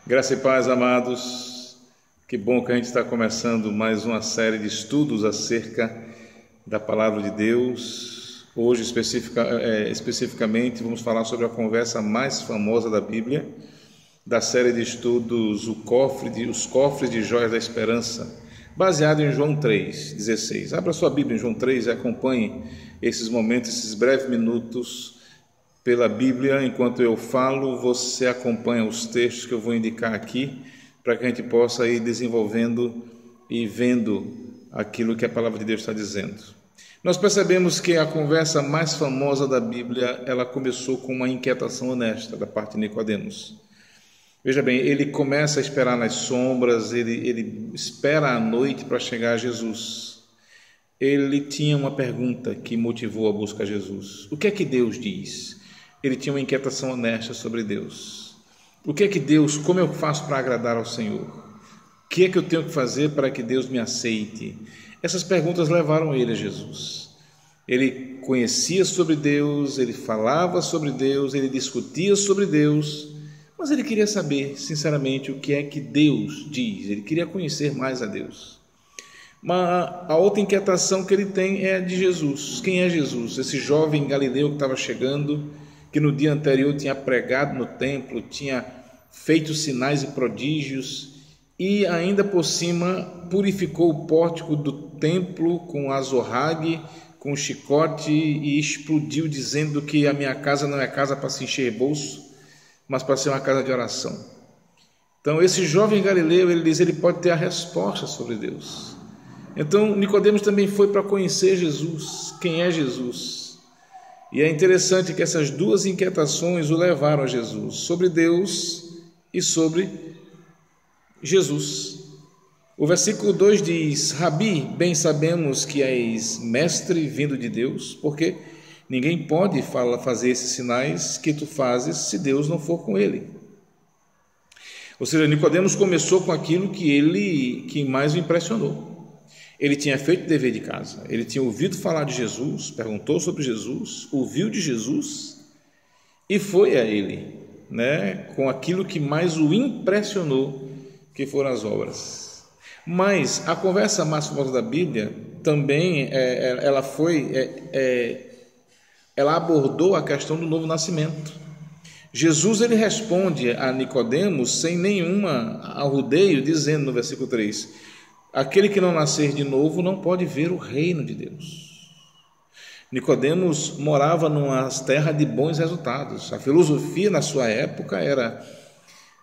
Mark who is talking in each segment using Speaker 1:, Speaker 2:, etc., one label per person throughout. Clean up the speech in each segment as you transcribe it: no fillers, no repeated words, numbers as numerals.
Speaker 1: Graça e paz, amados. Que bom que a gente está começando mais uma série de estudos acerca da Palavra de Deus. Hoje, especificamente, vamos falar sobre a conversa mais famosa da Bíblia, da série de estudos Os Cofres de Joias da Esperança, baseado em João 3,16. Abra sua Bíblia em João 3 e acompanhe esses momentos, esses breves minutos pela Bíblia. Enquanto eu falo, você acompanha os textos que eu vou indicar aqui, para que a gente possa ir desenvolvendo e vendo aquilo que a Palavra de Deus está dizendo. Nós percebemos que a conversa mais famosa da Bíblia, ela começou com uma inquietação honesta da parte de Nicodemos. Veja bem, ele começa a esperar nas sombras, ele espera a noite para chegar a Jesus. Ele tinha uma pergunta que motivou a busca a Jesus. O que é que Deus diz? Ele tinha uma inquietação honesta sobre Deus. O que é que Deus, como eu faço para agradar ao Senhor? O que é que eu tenho que fazer para que Deus me aceite? Essas perguntas levaram ele a Jesus. Ele conhecia sobre Deus, ele falava sobre Deus, ele discutia sobre Deus, mas ele queria saber, sinceramente, o que é que Deus diz. Ele queria conhecer mais a Deus. Mas a outra inquietação que ele tem é de Jesus. Quem é Jesus? Esse jovem galileu que estava chegando, que no dia anterior tinha pregado no templo, tinha feito sinais e prodígios e ainda por cima purificou o pórtico do templo com azorrague, com chicote, e explodiu dizendo que a minha casa não é casa para se encher bolso, mas para ser uma casa de oração. Então esse jovem galileu, ele diz, ele pode ter a resposta sobre Deus. Então Nicodemos também foi para conhecer Jesus. Quem é Jesus? E é interessante que essas duas inquietações o levaram a Jesus, sobre Deus e sobre Jesus. O versículo 2 diz: Rabi, bem sabemos que és mestre vindo de Deus, porque ninguém pode fazer esses sinais que tu fazes se Deus não for com ele. Ou seja, Nicodemos começou com aquilo que mais o impressionou. Ele tinha feito o dever de casa, ele tinha ouvido falar de Jesus, perguntou sobre Jesus, ouviu de Jesus e foi a ele, com aquilo que mais o impressionou, que foram as obras. Mas a conversa mais famosa da Bíblia também, ela abordou a questão do novo nascimento. Jesus, ele responde a Nicodemos sem nenhuma arrudeio, dizendo no versículo 3, aquele que não nascer de novo não pode ver o reino de Deus. Nicodemos morava numa terra de bons resultados. A filosofia na sua época era: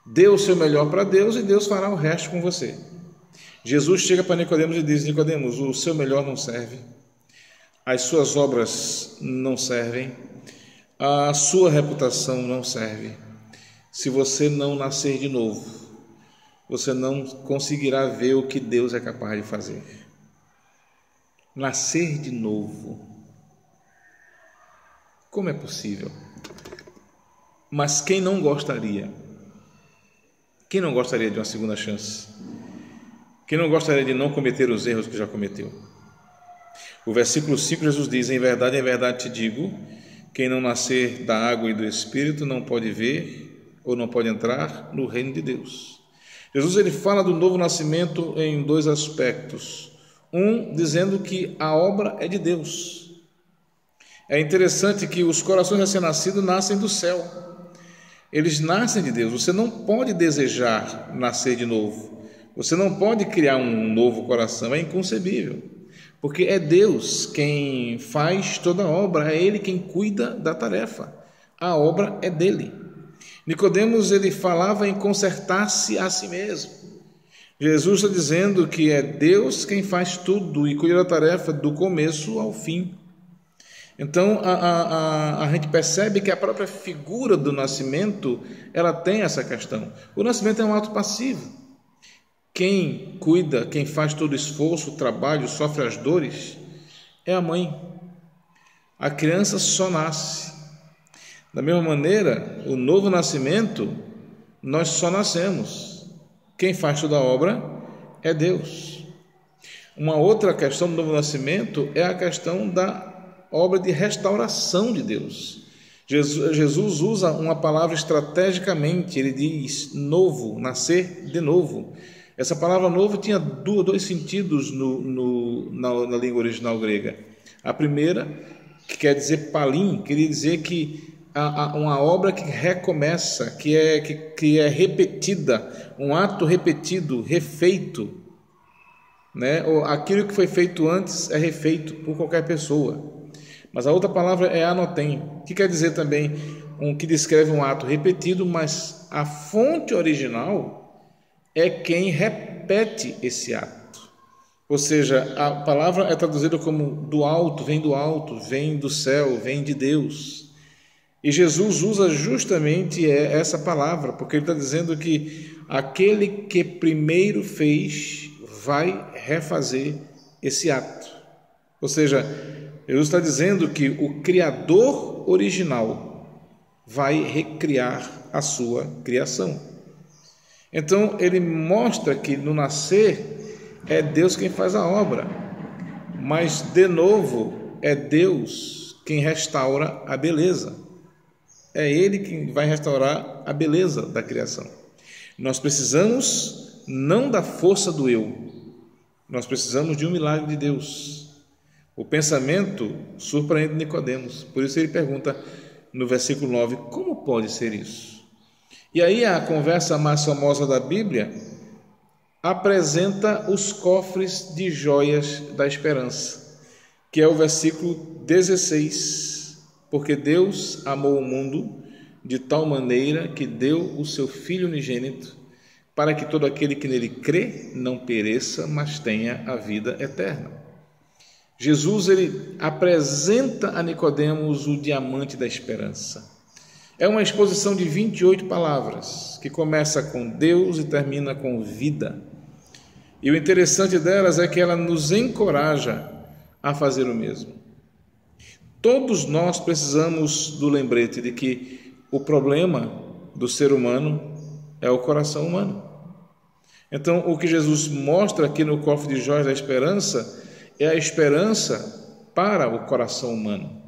Speaker 1: dê o seu melhor para Deus e Deus fará o resto com você. Jesus chega para Nicodemos e diz: Nicodemos, o seu melhor não serve, as suas obras não servem, a sua reputação não serve. Se você não nascer de novo, você não conseguirá ver o que Deus é capaz de fazer. Nascer de novo. Como é possível? Mas quem não gostaria? Quem não gostaria de uma segunda chance? Quem não gostaria de não cometer os erros que já cometeu? O versículo 5, Jesus diz: em verdade te digo, quem não nascer da água e do Espírito não pode ver ou não pode entrar no reino de Deus. Jesus, ele fala do novo nascimento em dois aspectos. Um, dizendo que a obra é de Deus. É interessante que os corações recém-nascidos nascem do céu. Eles nascem de Deus. Você não pode desejar nascer de novo. Você não pode criar um novo coração. É inconcebível. Porque é Deus quem faz toda a obra. É Ele quem cuida da tarefa. A obra é dele. Nicodemos, ele falava em consertar-se a si mesmo. Jesus está dizendo que é Deus quem faz tudo e cuida da tarefa do começo ao fim. Então, a gente percebe que a própria figura do nascimento, ela tem essa questão. O nascimento é um ato passivo. Quem cuida, quem faz todo o esforço, o trabalho, sofre as dores, é a mãe. A criança só nasce. Da mesma maneira, o novo nascimento, nós só nascemos. Quem faz toda a obra é Deus. Uma outra questão do novo nascimento é a questão da obra de restauração de Deus. Jesus usa uma palavra estrategicamente, ele diz novo, nascer de novo. Essa palavra novo tinha dois sentidos na língua original grega. A primeira, que quer dizer palim, queria dizer que uma obra que recomeça, que é repetida, um ato repetido, refeito, né? Aquilo que foi feito antes é refeito por qualquer pessoa. Mas a outra palavra é anotem, que quer dizer também que descreve um ato repetido, mas a fonte original é quem repete esse ato. Ou seja, a palavra é traduzida como do alto, vem do céu, vem de Deus. E Jesus usa justamente essa palavra, porque ele está dizendo que aquele que primeiro fez vai refazer esse ato. Ou seja, Jesus está dizendo que o Criador original vai recriar a sua criação. Então, ele mostra que no nascer é Deus quem faz a obra, mas, de novo, é Deus quem restaura a beleza. É Ele quem vai restaurar a beleza da criação. Nós precisamos não da força do eu, nós precisamos de um milagre de Deus. O pensamento surpreende Nicodemos, por isso ele pergunta no versículo 9, como pode ser isso? E aí a conversa mais famosa da Bíblia apresenta os cofres de joias da esperança, que é o versículo 16, porque Deus amou o mundo de tal maneira que deu o seu Filho unigênito, para que todo aquele que nele crê não pereça, mas tenha a vida eterna. Jesus ele apresenta a Nicodemos o diamante da esperança. É uma exposição de 28 palavras, que começa com Deus e termina com vida. E o interessante delas é que ela nos encoraja a fazer o mesmo. Todos nós precisamos do lembrete de que o problema do ser humano é o coração humano. Então, o que Jesus mostra aqui no cofre de joias da esperança é a esperança para o coração humano.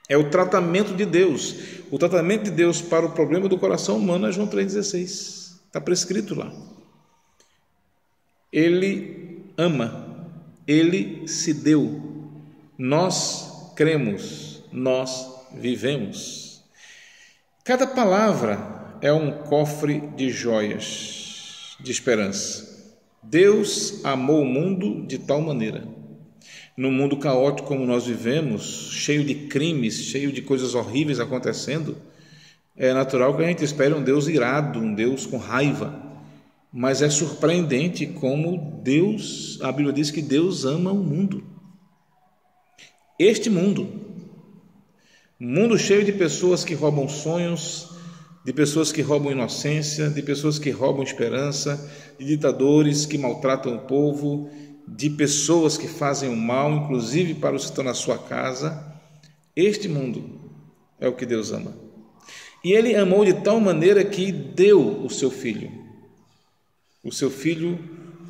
Speaker 1: É o tratamento de Deus. O tratamento de Deus para o problema do coração humano é João 3,16. Está prescrito lá. Ele ama, ele se deu. Nós cremos, nós vivemos. Cada palavra é um cofre de joias de esperança. Deus amou o mundo de tal maneira. No mundo caótico como nós vivemos, cheio de crimes, cheio de coisas horríveis acontecendo, é natural que a gente espere um Deus irado, um Deus com raiva. Mas é surpreendente como Deus, a Bíblia diz que Deus ama o mundo. Este mundo, um mundo cheio de pessoas que roubam sonhos, de pessoas que roubam inocência, de pessoas que roubam esperança, de ditadores que maltratam o povo, de pessoas que fazem o mal, inclusive para os que estão na sua casa. Este mundo é o que Deus ama. E Ele amou de tal maneira que deu o seu Filho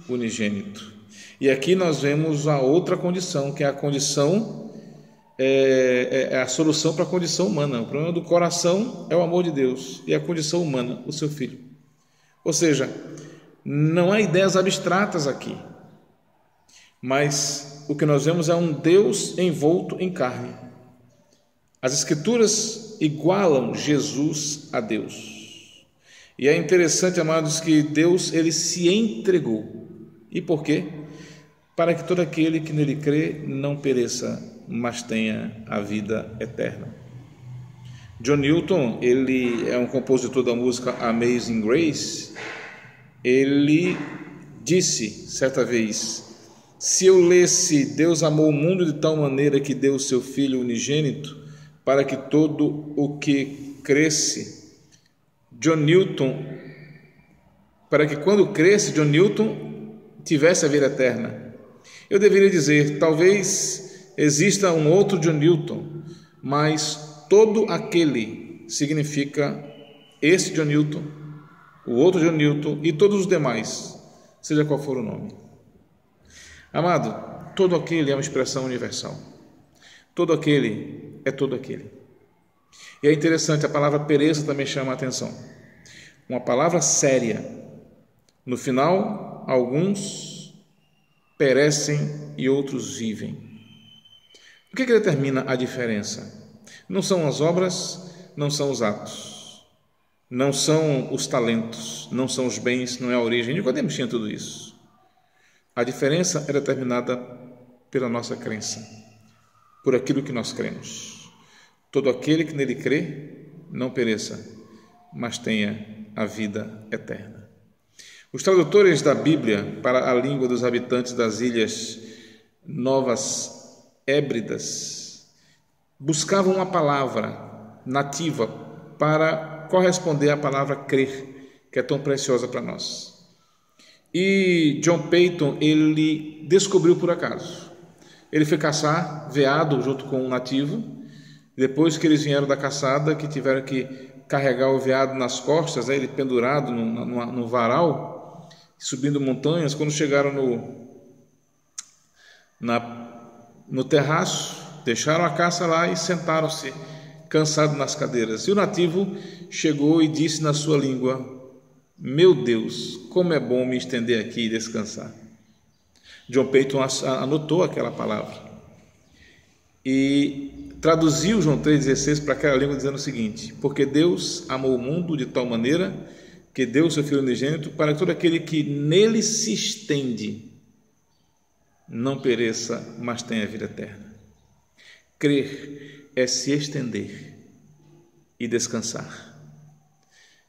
Speaker 1: unigênito. E aqui nós vemos a outra condição, que é a condição é a solução para a condição humana. O problema do coração é o amor de Deus e a condição humana, o seu Filho. Ou seja, não há ideias abstratas aqui, mas o que nós vemos é um Deus envolto em carne. As Escrituras igualam Jesus a Deus. E é interessante, amados, que Deus ele se entregou. E por quê? Para que todo aquele que nele crê não pereça, mas tenha a vida eterna. John Newton, ele é um compositor da música Amazing Grace. Ele disse certa vez: se eu lesse Deus amou o mundo de tal maneira que deu o seu Filho unigênito, para que todo o que cresce, para que quando cresce, John Newton tivesse a vida eterna. Eu deveria dizer, talvez exista um outro John Newton, mas todo aquele significa esse John Newton, o outro John Newton e todos os demais, seja qual for o nome. Amado, todo aquele é uma expressão universal. Todo aquele é todo aquele. E é interessante, a palavra pereça também chama a atenção. Uma palavra séria. No final, alguns perecem e outros vivem. O que determina a diferença? Não são as obras, não são os atos, não são os talentos, não são os bens, não é a origem. Nicodemos tinha tudo isso. A diferença é determinada pela nossa crença, por aquilo que nós cremos. Todo aquele que nele crê, não pereça, mas tenha a vida eterna. Os tradutores da Bíblia para a língua dos habitantes das ilhas Novas Hébridas buscavam uma palavra nativa para corresponder à palavra crer, que é tão preciosa para nós. E John Peyton, ele descobriu por acaso. Ele foi caçar veado junto com um nativo. Depois que eles vieram da caçada, que tiveram que carregar o veado nas costas, ele pendurado no varal, subindo montanhas. Quando chegaram no terraço, deixaram a caça lá e sentaram-se cansados nas cadeiras. E o nativo chegou e disse na sua língua: meu Deus, como é bom me estender aqui e descansar. John Peyton anotou aquela palavra e traduziu João 3,16 para aquela língua dizendo o seguinte: porque Deus amou o mundo de tal maneira que deu o seu Filho unigênito para que todo aquele que nele se estende não pereça, mas tenha vida eterna. Crer é se estender e descansar.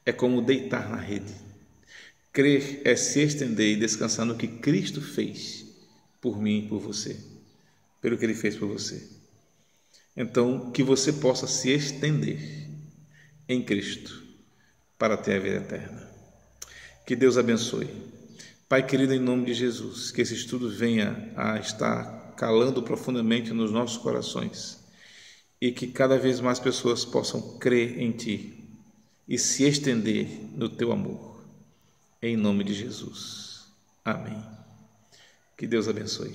Speaker 1: É como deitar na rede. Crer é se estender e descansar no que Cristo fez por mim e por você, pelo que Ele fez por você. Então, que você possa se estender em Cristo para ter a vida eterna. Que Deus abençoe. Pai querido, em nome de Jesus, que esse estudo venha a estar calando profundamente nos nossos corações e que cada vez mais pessoas possam crer em Ti e se estender no Teu amor. Em nome de Jesus. Amém. Que Deus abençoe.